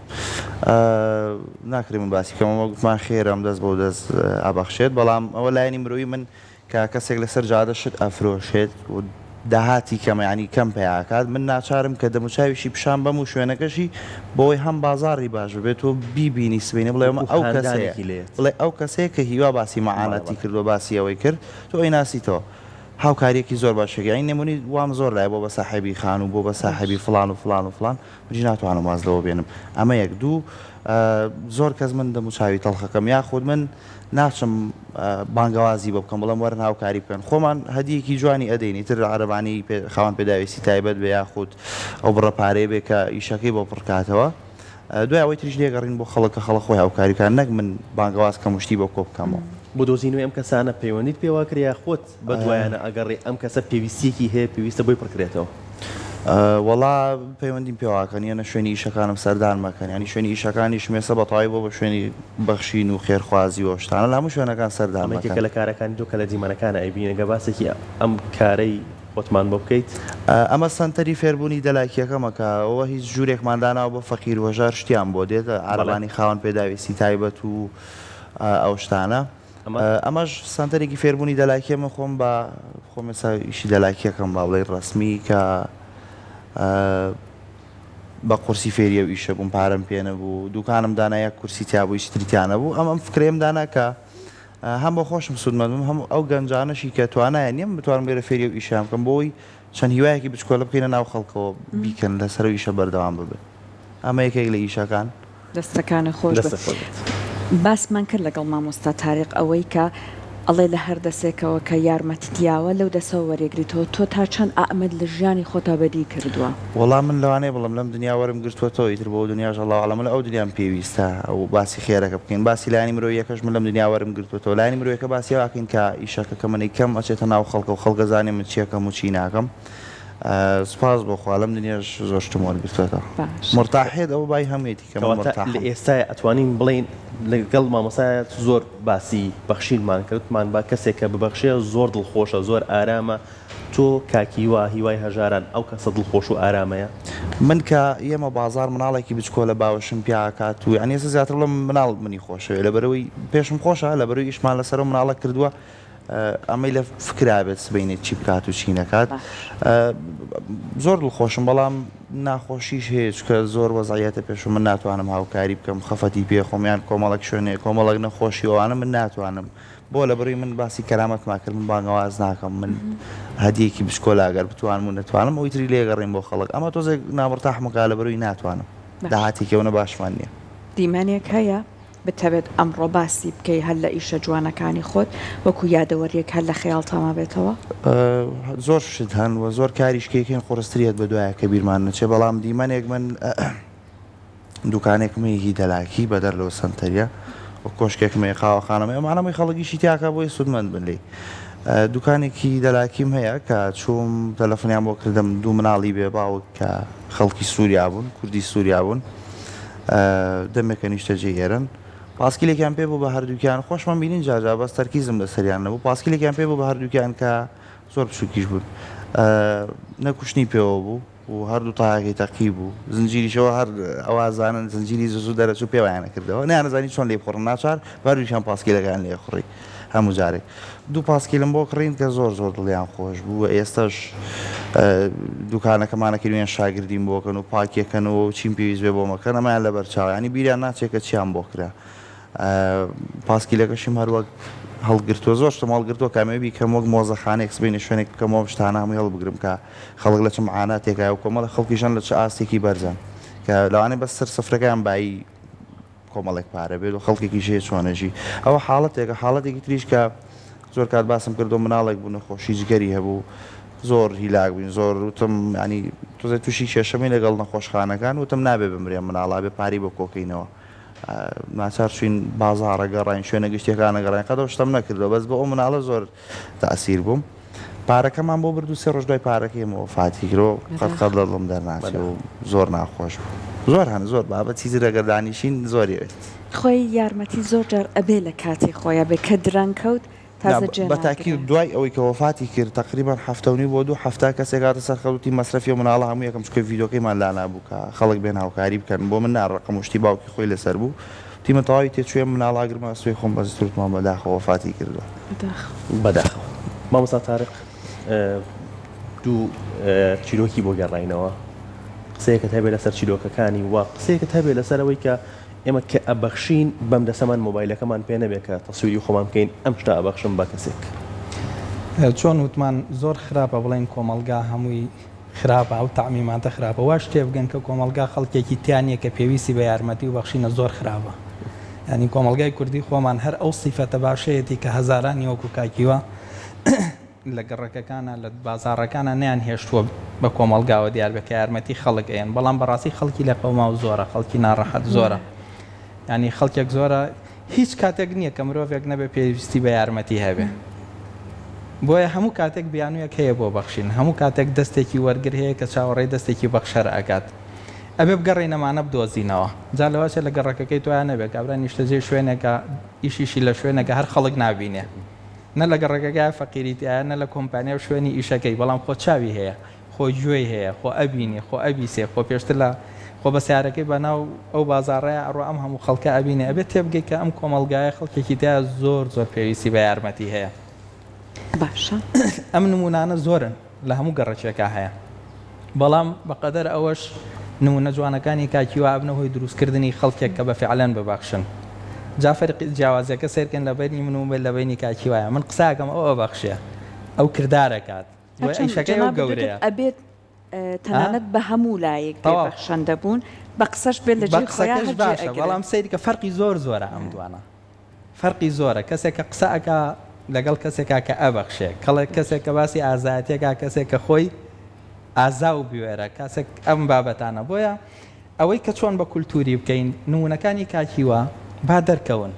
ناکرێ من باسی کەمەوە گوتمان خێرم دەست بۆ دەست ئابەخشێت بەڵام ئەوە لایەنی مرۆوی من کە کەسێک لەسەر جادە شت ئەفرۆشێت و داهاتی کەمە ینی کەم پێیاکات من ناچارم کە دەموچاویشی پیشان بەم و شوێنەکەشی بۆی هەم بازاری باش بێت و بیبینی سبینە بڵێمە ئەو کەسەیە بڵێ ئەو کەسەیە کە هیوا باسی مەعانەتی کردو باسی ئەوەی کرد تۆ ئەی ناسیتەوە هاوکاریەکی زۆر باشەکەی نمونی وام زۆر لای بۆ بە ساحێبی خان و بۆ بە ساحێبی فلان و فلان و فلان بژی ناتوانم وازلەوە بێنم ئەمە یەک دوو زۆر کەس من دەموچاوی تەڵخەکەم یاخود من ناچم بانگەوازی بۆ بکەم بڵم وەرن هاوکاری بکەن خۆمان هەدیەکی جوانی ئەدەینی تر عەرەبانی خاوەن پێداویستی تایبەت بێ یاخود ئەو بڕەپارەیە بێ کە ئیشەکەی بۆ پڕکاتەوە دوای ئەوەی تریش لێگەڕین بۆ خەڵک خۆی هاوکاریکان نەک من بانگەواز کەم شتی بۆ کۆ بکەمەوە بۆ دۆزینەوەی ئەم کەسانە پەیوەندیت پێوا کریا خۆت بە دوایانە ئەگەڕێ ئەم کەسە پێویستیەکی هەیە پێویستە بۆی پڕکرێتەوە وەڵا پەیوەندیم پێواکەن یەنە شوێنی ئیشەکانم سەردان مەکەن ینی شوێنی ئیشەکانی شمێسە بەتەواوی بۆ بە شوێنی بەخشین و خێرخوازی و شتانە لە هەموو شوێنەکان سەردان مەکە لە کارەکانی دو کە لە دیمانەکانە ئەیبینەگە باسێکی ئەم کارەی خۆتمان بۆ بکەیت ئەمە سنتەری فێربوونی دەلاکیەکەمەکە ئەوە هیچ ژوورێکمانداناوە بە فەقیر وەژار شتیان بۆ دێتە عەرەبانی خاوەن پێداویستی تایبەت و ئەو شتانە ئەمەش سنتەرێکی فێربوونی دەلاکیە من خۆم بە خۆم ئێستا ئیشی دەلاکیەکەم با بڵێ ڕەسمی کە بە قورسی فێریە و ئیشە بووم پارەم پێ نەبوو دوکانم دانایە کورسی تیابوو ئیشتریتیانە بوو ئەم فکرێم دانا کە هەم بۆ خۆشم سوودمەندم هەموو ئەو گەنجانەشی کە توانایە نییەم بتوانم بێرە فێری و ئیشیان بکەم بۆی چەند هیوایەکی بچکۆلە بکەینە ناو خەڵکەوە بیکەن لەسەر ئیشە بەردەوام ببێت ئەمە یەکێک لە ئیشەکان دەستەکانە خۆش باسمان کرد لەگەڵ مامۆستا تاریق ئەوەی کە ئەڵێ لە هەر دەسێکەوە کە یارمەتیدیاوە لەو دەسەوە وەرێگریتەوە تۆ تا چەند ئامەد لە ژیانی خۆتا بەدی کردووە وەڵام من لەوانەیە بڵم لەم دنیا وەرم گرتووەتەوە ئیتر بۆ دنیاژ الله عەلەم لە ئەو دنیام پێویستە ئەو باسی خێرەکە بکەین باسی لایانی مرۆڤ یەکەش من لەم دنیا وەرم گرتووەتەوە لایانی مرۆڤەکە باسی واکەین کە ئیشەکە کە منەی کەم ئەچێتە ناو خەڵکە و خەڵکە زانێ من چیەکەم و چی ناکەم سپاس بۆ خوا لەم دنیاش زۆر شتم وەرگرتوێتەوە مرتاحێت ئەوە بای هەموویەتی کە لە ئێستا ئەتوانین بڵین لەگەڵ مامۆسایەت زۆر باسی بەخشینمان کردمان با کەسێک کە ببەخشێ زۆر دڵخۆشە زۆر ئارامە تۆ کاکیوا هیوای هەژاران ئەو کەسە دڵخۆش و ئارامەیە من کە ئێمە بازار مناڵێکی بچکۆ لە باوەشم پیاکات و ئەنێسە زیاتر لەم مناڵ منی خۆشەوێ لەبەرەوەی پێشم خۆشە لەبەرەوەی ئیشمان لەسەر و مناڵە کردووە ئەمەی لە فکرابێت سبینێت چی بکات و چی نەکات زۆر دڵخۆشم بەڵام ناخۆشیش هەیە کە زۆر وەزعیەتە پێش من ناتوانم هاوکاری بکەم خەفەتی پێ خۆمیان کۆمەڵک شوێنێ کۆمەڵک نەخۆشی ئەوانە من ناتوانم بۆ لەبەرەوەی من باسی کەرامەتما کرد من بانگەواز ناکەم من هەدیەکی بچکۆلاگەر بتوانم و نەتوانم ئەوی تری لێگەڕێم بۆ خەڵک ئەمە تۆزێک نامڕتاحمەکە لەبەرەوەی ناتوانم داهاتێکەوە باشمان نییە دیمانێک هەیە بتەبێت ئەمڕۆ باسی بکەی هەر لە ئیشە جوانەکانی خۆت وەکو یادەوەریەک هەر لە خەیاڵتەما بێتەوە زۆر شت هەن و زۆر کاریشکێکین خۆرستریت بە دوایە کە بیرمان نەچێ بەڵام دیمانێک من دوکانێکمەیەکی دەلاکی بە دەر لەوە سنتەریە و کۆشکێکمە قاوەخانەمە ئەمانەمەی خەڵکیشی تیاکە بۆی سوودمەند بن لێ دوکانێکی دەلاکیم هەیە کە چووم تەلەفۆنیان بۆ کردم دوو مناڵی بێ باوک کە خەڵکی سووریا بوون کوردی سووریا بوون دەمێکە نیشتە جێگەرن پاسکیلێکیان پێ بوو بە هەردووکیان خۆشمان بینین جاجا بەس تەرکیزم لە سەریان نەبوو پاسکیلێکیان پێ بوو بە هەردووکیان کە زۆر بچووکیش بوون نەکوشتنی پێوە بوو و هەردوو تاقی تەقی بوو زنجیریشەوە هەر ئەوازانن زنجیری زوو دەرەچوو پێوایانە کردەوە نیانەزانی چۆن لێ بخۆڕن ناچار هەردووکیان پاسکیلەکان لێ خوڕی هەموو جارێک دوو پاسکیلم بۆ کڕین کە زۆر زۆر دڵیان خۆش بوو ئێستاش دوکانەکەمانە کردویان شاگردیم بۆکەن و پاکێکەن و چیم پێویست بێ بۆ مەکەن ئەمایان لە بەرچاوانی بیریان ناچێت کە چیان بۆ کرا پاسکیلەکەشیم هەروەک هەڵگرتووە زۆر شتم هەڵگرتووە کامێبی کەم وەک مۆزەخانێک سبینە شوێنێک بکەمەوە شتانە هەمووی هەڵبگرم کە خەڵک لە چ معاناتێکە و کۆمەڵە خەڵکیشان لە چ ئاستێکی بەرزان کە لەوانەیە بەس سەر سفرەکەیان بایی کۆمەڵێک پارە بێت و خەڵکێکی ژێ چۆنەژی ئەوە حاڵەتێکە حاڵەتێکی تریش کە زۆر کات باسم کردو مناڵێک بوو نەخۆشی جگەری هەبوو زۆر هیلاک بووین زۆر وتم ینی تۆزێ تووشی کێشەمی لەگەڵ نەخۆشخانەکان وتم نابێ بمرێن مناڵا بێ پاری بۆ کۆکەینەوە ناچار چوین بازاڕە گەڕین شوێنە گشتەکانە گەڕین قەدەو شتم نەکردەوە بەس بە ئەو مناڵە زۆر تەئسیر بووم پارەکەمان بۆ بردو سێ ڕۆژ دوای پارەکەیمەوە فاتی کرۆ قەت لە دڵم دەرناچێ و زۆر ناخۆش بوو زۆر هەن زۆر بابەت چیزی ڕێگەردانیشین زۆریوێت خۆی یارمەتی زۆر جار ئەبێ لە کاتی خۆیان بێ کە درەنگ کەوت بەتاکی دوای ئەوەی کە وەفاتی کرد تقریبان هەفتەونی بۆ دوو هەفتا کەسێکاتە سەر خەڵوتی مەسرەفی و مناڵە هەموو یەکەم چکە ڤیدۆکەیمان لا نابوو کە خەڵک بێن هاوکاری بکەن بۆ من ناڕقم وشتی باوکی خۆی لەسەر بوو تیمە تەواوی تێچوێ مناڵاگرمە سوێ خۆم بەزترتمان بەداخەوە وەفاتی کردووە بەداخەوە مامۆستا تاریق دوو چیرۆکی بۆ گەڕاینەوە قسەیەکت هەبێت لەسەر چیرۆکەکانی و قسەیەکت هەبێت لەسەرەوەی کە ئێمە کە ئەبەخشین بەم دەسەمان مۆبایلەکەمان پێ نەبێت کە تەسویری خۆمان بکەین ئەم شتا ئەبەخشم بە کەسێک چۆن وتمان زۆر خراپە بڵێن کۆمەلگا هەمووی خراپە ئەو تەعمیماتە خراپە واش تێبگەن کە کۆمەلگا خەڵکێکی تیانە کە پێویستی بە یارمەتی و بەخشینە زۆر خراپە ینی کۆمەلگای کوردی خۆمان هەر ئەو سیفەتە باشەیەتی کە هەزارانی وەکو کاکیوە لە گەڕەکەکانە لە بازاڕەکانە نیان هێشتووە بە کۆمەلگاوە دیار بکە یارمەتی خەڵک ئێن بەڵام بەڕاستی خەڵکی لە قەوما و زۆرە خەڵکی ناڕەحەت زۆرە ینی خەڵکێک زۆرە هیچ کاتێک نییە کە مرۆڤێک نەبێ پێویستی بە یارمەتی هەبێ بۆیە هەموو کاتێک بیانویەک هەیە بۆ بەخشین هەموو کاتێک دەستێکی وەرگر هەیە کە چاوەڕێی دەستێکی بەخشەر ئەکات ئەبێ بگەڕێنەمانە بدۆزینەوە جا لەواشە لە گەڕەکەکەی تویان نەبێت کابرا نیشتەجێ شوێنێکە ئیشیشی لە شوێنەکە هەر خەڵک نابینێ نە لە گەڕەکەگای فەقیریتیایە نە لە کۆمپانیا و شوێنی ئیشەکەی بەڵام خۆ چاوی هەیە خۆ گوێی هەیە خۆ ئەبینی خۆ ئەبیسێ خۆ پێشتر لە خۆ بە سیارەکەی بەناو ئەو بازاڕەیە ئەڕۆ ئەم هەموو خەڵکە ئەبینێ ئەبێت تێبگەی کە ئەم کۆمەلگایە خەڵکێکی تیا زۆر زۆر پێویستی بە یارمەتی هەیە باشە ئەم نمونانە زۆرن لە هەموو گەڕەکێکا هەیە بەڵام بەقەدەر ئەوەش نمونە جوانەکانی کاکیوە ئەبنەوەی دروستکردنی خەڵکێک کە بە فعلەن ببەخشن جافەرقی جیاوازەکە سێرکن لە بینی من و لە بینی کاکیوایە من قساکەم ئەوە بەخشێ ئەو کردارەکات ئیشەکەی ئەو گەورەیە ئەبێت تەنانەت بە هەموو لایەک بەخشەندە بوون بە قسەش بێت لە جێ خۆیان باشە بەڵام سەیری کە فەرقی زۆر زۆرە ئەم دوانە فەرقی زۆرە کەسێک کە قسەکە لەگەڵ کەسێکا کە ئەبەخشێ کەڵێک کەسێک کە باسی ئازاتێکا کەسێک کە خۆی ئازا و بوێرە کەسێک ئەم بابەتانە بۆیە ئەوەی کە چۆن بە کولتوری بکەین نمونونەکانی کاکیوە با دەرکەون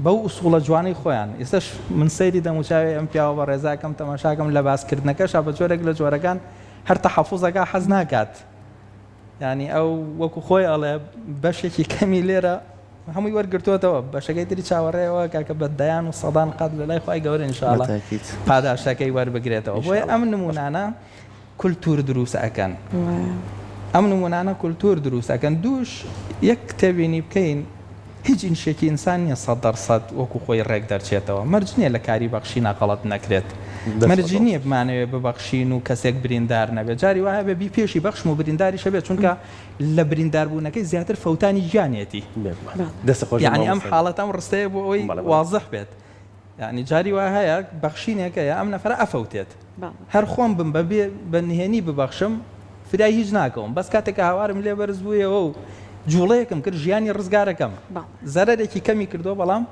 بەو ئوسوڵە جوانەی خۆیان ئێستش من سەیری دەموچاوی ئەم پیاوە بە ڕێزاکەم تەماشاکەم لە باسکردنەکەشا بە جۆرێک لە جۆرەکان هەر تەحەفوزەکە حەز ناکات ینی ئەو وەکو خۆی ئەڵێ بەشێکی کەمی لێرە هەمووی وەرگرتووەتەوە بەشەکەی تری چاوەڕێەوە کاکە بەدایان و سەدان قەت لە لای خۆی گەورە ئینشاءڵڵا پاداشەکەی وەربگرێتەوە بۆیە ئەم نمونانە کولتور دروست ئەکەن ئەم نمونانە کولتور دروست ئەکەن دووش یەک کتێبینی بکەین هیچ ئینشێکی ئینسان نیە 100% وەکو خۆی ڕێک دەرچێتەوە مەرج نییە لە کاری بەخشینە غەڵەت نەکرێت مەرجی نییە بمانەوێت ببەخشین و کەسێک بریندار نەبێت جاری وایە بێ بی پێشی بەخشم و برینداریشە بێت چونکە لە برینداربوونەکەی زیاتر فەوتانی گیانێتی یعنی ئەم حاڵەت ئەم ڕستەیە بۆ ئەوی وازەح بێت یعنی جاری وای هەیە بەخشینێکەیە ئەم نەفرە ئەفەوتێت هەر خۆم بم بە نهێنی ببەخشم فرای هیچ ناکەم بەس کاتێک هاوارم لێ بەرز بوویەوە و جوڵەیەکم کرد ژیانی ڕزگارەکەم زەرێکی کەمی کردو بەڵام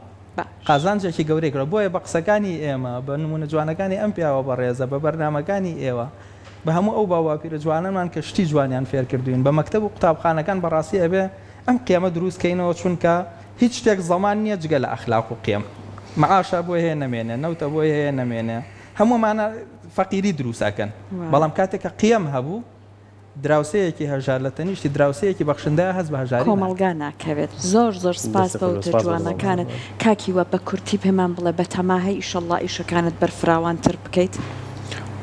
قازانجێکی گەورەی کرد بۆیە بە قسەکانی ئێمە بە نمونە جوانەکانی ئەم پیاوە بەڕێزە بە بەرنامەکانی ئێوە بە هەموو ئەو باواپیرە جوانەمان کە شتی جوانیان فێر کردوین بە مەکتەب و قوتابخانەکان بەڕاستی ئەبێ ئەم قیامە دروستکەینەوە چونکە هیچ شتێک زەمان نییە جگە لە ئەخلاق و قیم معاشە بۆی هەیە نەمێنێ نەوتە بۆی هەیە نەمێنێ هەموومانە فەقیری دروستەکەن بەڵام کاتێکە قیم هەبوو دراوسەیەکی هەژار لە تەنیشتی دراوسەیەکی بەخشندە هەست بە هەژاری کۆمەلگا ناکەوێت زۆر زۆر سپاس بەوتە جوانەکانت کاکیوە بە کورتی پێمان بڵێ بە تەماهی ئیشەڵڵا ئیشەکانت بەرفراوانتر بکەیت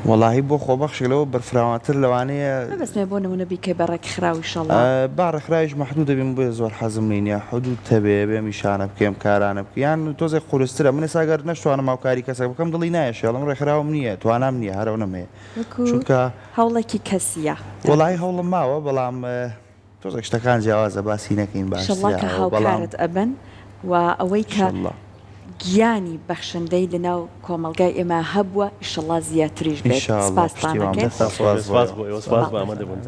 وەڵاهی بۆ خۆبەخشێکەوە بەرفراوانتر لەوانەیە بەسمێ بۆ نمونە بیکەی بە ڕێکخراوی ئیشەڵڵا با ڕێکخراویش مەحدوود دەبێن بۆیە زۆر حەزم نینە حدود هەبێ بێ میشانە بکەم کارانە بکەیان تۆزێک قورسترە من ساگەر نەشتوانم ماوکاری کەسێک بکەم دڵی نایەشێڵم ڕێکخراوم نییە توانام نییە هەرەو نەمەیە چونکە هەوڵێکی کەسیە وەڵای هەوڵم ماوە بەڵام تۆزێک شتەکان جیاوازە باسی نەکەین باشڵڵا کە هاوکارت ئەبن و ئەوەی کە گیانی بەخشندەی لەناو کۆمەلگای ئێمە هەبووە ئیشەڵڵا زیاتریش بێت سپاستانەکەین سپاس بۆ ئێوە سپاس بۆ ئەمەدەبوون